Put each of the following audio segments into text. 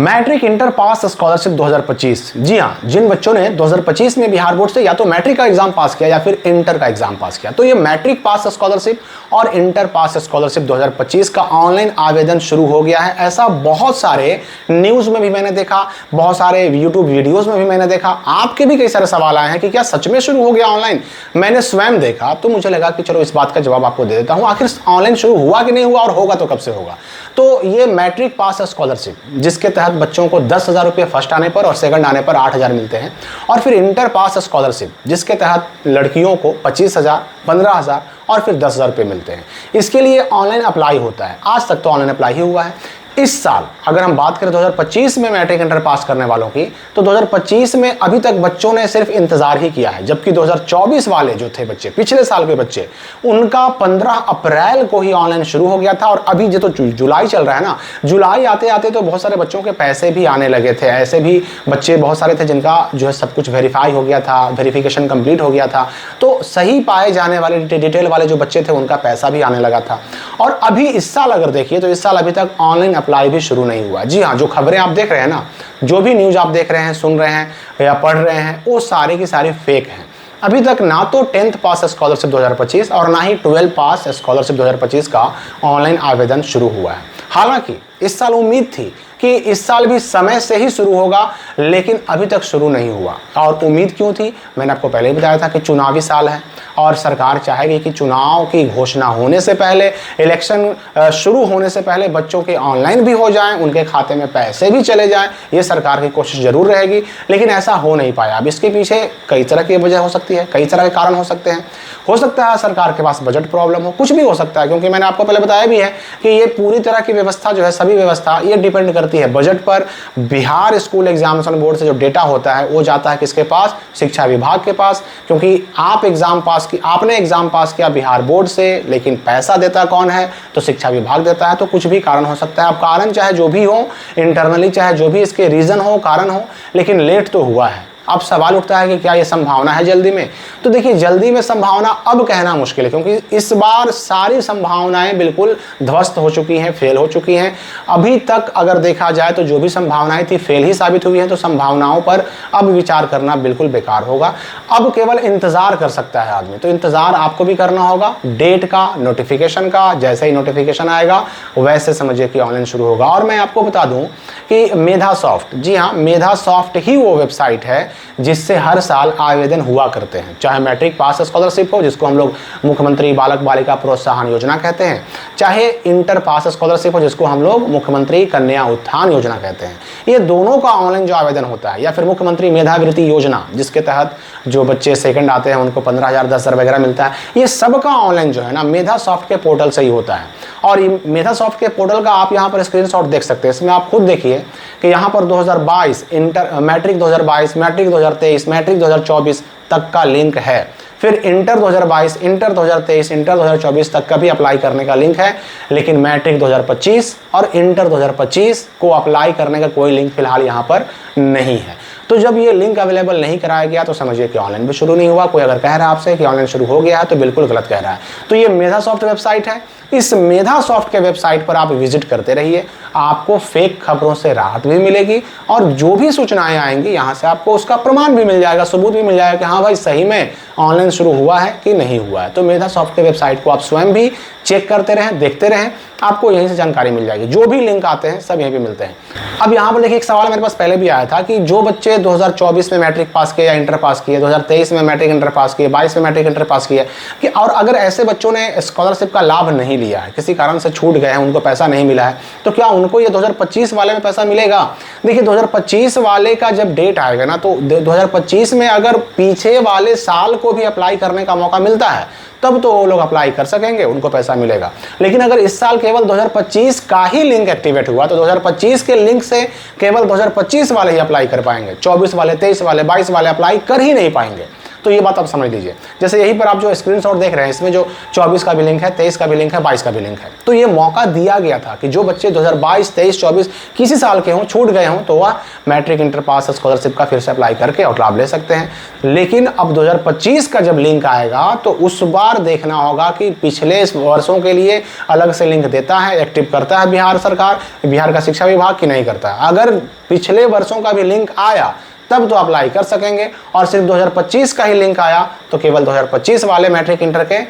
Matric inter pass scholarship 2025। जी हाँ, जिन बच्चों ने 2025 में बिहार बोर्ड से या तो मैट्रिक का एग्जाम पास किया या फिर इंटर का एग्जाम पास किया, तो ये मैट्रिक पास स्कॉलरशिप और इंटर पास स्कॉलरशिप 2025 का ऑनलाइन आवेदन शुरू हो गया है। ऐसा बहुत सारे न्यूज़ में भी मैंने देखा, बहुत सारे यूट्यूब वीडियोज़ में भी मैंने देखा। आपके भी कई सारे सवाल आए हैं कि क्या सच में शुरू हो गया ऑनलाइन। मैंने स्वयं देखा तो मुझे लगा कि चलो इस बात का जवाब आपको दे देता हूँ, आखिर ऑनलाइन शुरू हुआ कि नहीं हुआ और होगा तो कब से होगा। तो ये मैट्रिक पास स्कॉलरशिप जिसके तहत बच्चों को 10,000 रुपये फर्स्ट आने पर और सेकंड आने पर 8,000 मिलते हैं, और फिर इंटर पास स्कॉलरशिप जिसके तहत लड़कियों को 25,000, 15,000 और फिर 10,000 रुपये मिलते हैं। इसके लिए ऑनलाइन अप्लाई होता है। आज तक तो ऑनलाइन अप्लाई ही हुआ है। इस साल अगर हम बात करें 2025 में मैट्रिक इंटर पास करने वालों की, तो 2025 में अभी तक बच्चों ने सिर्फ इंतजार ही किया है, जबकि 2024 वाले जो थे बच्चे, पिछले साल के बच्चे, उनका 15 अप्रैल को ही ऑनलाइन शुरू हो गया था। और अभी जो तो जुलाई चल रहा है ना, जुलाई आते आते तो बहुत सारे बच्चों के पैसे भी आने लगे थे। ऐसे भी बच्चे बहुत सारे थे जिनका जो है सब कुछ वेरीफाई हो गया था, वेरिफिकेशन कंप्लीट हो गया था, तो सही पाए जाने वाले डिटेल वाले जो बच्चे थे उनका पैसा भी आने लगा था। और अभी इस साल अगर देखिए तो इस साल अभी तक ऑनलाइन अप्लाई भी शुरू नहीं हुआ। जी हाँ, जो खबरें आप देख रहे हैं ना, जो भी न्यूज़ आप देख रहे हैं, सुन रहे हैं या पढ़ रहे हैं, वो सारे की सारी फेक हैं। अभी तक ना तो 10th पास स्कॉलरशिप 2025 और ना ही 12 पास स्कॉलरशिप 2025 का ऑनलाइन आवेदन शुरू हुआ है। हालांकि इस साल उम्मीद थी कि इस साल भी समय से ही शुरू होगा, लेकिन अभी तक शुरू नहीं हुआ। और उम्मीद क्यों थी? मैंने आपको पहले ही बताया था कि चुनावी साल है और सरकार चाहेगी कि चुनाव की घोषणा होने से पहले, इलेक्शन शुरू होने से पहले बच्चों के ऑनलाइन भी हो जाएं, उनके खाते में पैसे भी चले जाएं। ये सरकार की कोशिश जरूर रहेगी, लेकिन ऐसा हो नहीं पाया। अब इसके पीछे कई तरह की वजह हो सकती है, कई तरह के कारण हो सकते हैं। हो सकता है सरकार के पास बजट प्रॉब्लम हो, कुछ भी हो सकता है, क्योंकि मैंने आपको पहले बताया भी है कि ये पूरी तरह की व्यवस्था जो है, सभी व्यवस्था ये डिपेंड करती है बजट पर। बिहार स्कूल एग्जामिनेशन बोर्ड से जो डेटा होता है वो जाता है किसके पास? शिक्षा विभाग के पास, क्योंकि आपने एग्जाम पास किया बिहार बोर्ड से, लेकिन पैसा देता कौन है? तो शिक्षा विभाग देता है। तो कुछ भी कारण हो सकता है। अब कारण चाहे जो भी हो, इंटरनली चाहे जो भी इसके रीजन हो, कारण हो, लेकिन लेट तो हुआ है। अब सवाल उठता है कि क्या ये संभावना है जल्दी में? तो देखिए, जल्दी में संभावना अब कहना मुश्किल है, क्योंकि इस बार सारी संभावनाएं बिल्कुल ध्वस्त हो चुकी हैं, फेल हो चुकी हैं। अभी तक अगर देखा जाए तो जो भी संभावनाएं थी फेल ही साबित हुई हैं। तो संभावनाओं पर अब विचार करना बिल्कुल बेकार होगा। अब केवल इंतजार कर सकता है आदमी। तो इंतजार आपको भी करना होगा डेट का, नोटिफिकेशन का। जैसे ही नोटिफिकेशन आएगा वैसे समझिए कि ऑनलाइन शुरू होगा। और मैं आपको बता दूं कि मेधासॉफ्ट, जी हाँ, मेधासॉफ्ट ही वो वेबसाइट है जिससे हर साल आवेदन हुआ करते हैं। चाहे मैट्रिक पास स्कॉलरशिप हो, जिसको हम लोग मुख्यमंत्री बालक बालिका प्रोत्साहन योजना कहते हैं, चाहे इंटर पास स्कॉलरशिप हो, जिसको हम लोग मुख्यमंत्री कन्या उत्थान योजना कहते हैं। ये दोनों का ऑनलाइन जो आवेदन होता है, या फिर मुख्यमंत्री मेधावृत्ति योजना जिसके तहत जो बच्चे सेकंड आते हैं उनको 15,000, 10,000 वगैरह मिलता है, ये सब का ऑनलाइन जो है ना मेधासॉफ्ट के पोर्टल से ही होता है। और मेधासॉफ्ट के पोर्टल का आप यहाँ पर स्क्रीनशॉट देख सकते हैं। इसमें आप खुद देखिए कि यहाँ पर 2022 मैट्रिक 2022, मैट्रिक 2023, मैट्रिक 2024 तक का लिंक है। फिर इंटर 2022, इंटर 2023, इंटर 2024 तक का भी अप्लाई करने का लिंक है। लेकिन मैट्रिक 2025 और इंटर 2025 को अप्लाई करने का कोई लिंक फिलहाल यहाँ पर नहीं है। तो जब ये लिंक अवेलेबल नहीं कराया गया तो समझिए कि ऑनलाइन भी शुरू नहीं हुआ। कोई अगर कह रहा है आपसे कि ऑनलाइन शुरू हो गया है तो बिल्कुल गलत कह रहा है। तो ये मेधासॉफ्ट वेबसाइट है। इस मेधासॉफ्ट के वेबसाइट पर आप विजिट करते रहिए, आपको फेक खबरों से राहत भी मिलेगी और जो भी सूचनाएं आएंगी यहाँ से आपको उसका प्रमाण भी मिल जाएगा, सबूत भी मिल जाएगा कि हाँ भाई सही में ऑनलाइन शुरू हुआ है कि नहीं हुआ है। तो मेधासॉफ्ट के वेबसाइट को आप स्वयं भी चेक करते रहें, देखते रहें, आपको यहीं से जानकारी मिल जाएगी। जो भी लिंक आते हैं सब यहीं पे मिलते हैं। अब यहाँ पर देखिए, एक सवाल मेरे पास पहले भी आया था कि जो बच्चे 2024 में मैट्रिक पास किए या इंटर पास किए, 2023 में मैट्रिक इंटर पास किए, 22 में मैट्रिक इंटर पास किए, कि और अगर ऐसे बच्चों ने स्कॉलरशिप का लाभ नहीं लिया है, किसी कारण से छूट गए हैं, उनको पैसा नहीं मिला है, तो क्या उनको ये 2025 वाले में पैसा मिलेगा? देखिए, 2025 वाले का जब डेट आएगा ना, तो 2025 में अगर पीछे वाले साल को भी अप्लाई करने का मौका मिलता है तब तो वो लोग अप्लाई कर सकेंगे, उनको पैसा मिलेगा। लेकिन अगर इस साल केवल 2025 का ही लिंक एक्टिवेट हुआ तो 2025 के लिंक से केवल 2025 वाले ही अप्लाई कर पाएंगे। 24 वाले, 23 वाले, 22 वाले अप्लाई कर ही नहीं पाएंगे। तो ये बात आप समझ लीजिए। जैसे यहीं पर आप जो स्क्रीनशॉट देख रहे हैं, इसमें जो 24 का भी लिंक है, 23 का भी लिंक है, 22 का भी लिंक है। तो ये मौका दिया गया था कि जो बच्चे 2022, 23, 24 किसी साल के हों, छूट गए हों, तो वह मैट्रिक इंटर पास स्कॉलरशिप का फिर से अप्लाई करके और लाभ ले सकते हैं। लेकिन अब 2025 का जब लिंक आएगा तो उस बार देखना होगा कि पिछले वर्षों के लिए अलग से लिंक देता है, एक्टिव करता है बिहार सरकार, बिहार का शिक्षा विभाग, कि नहीं करता है। अगर पिछले वर्षों का भी लिंक आया तब तो अप्लाई कर सकेंगे, और सिर्फ 2025 का ही लिंक आया तो केवल 2025 वाले मैट्रिक इंटर के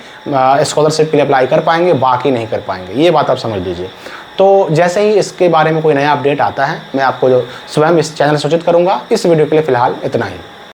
स्कॉलरशिप के लिए अप्लाई कर पाएंगे, बाकी नहीं कर पाएंगे। ये बात आप समझ लीजिए। तो जैसे ही इसके बारे में कोई नया अपडेट आता है, मैं आपको जो स्वयं इस चैनल सूचित करूंगा। इस वीडियो के लिए फिलहाल इतना ही।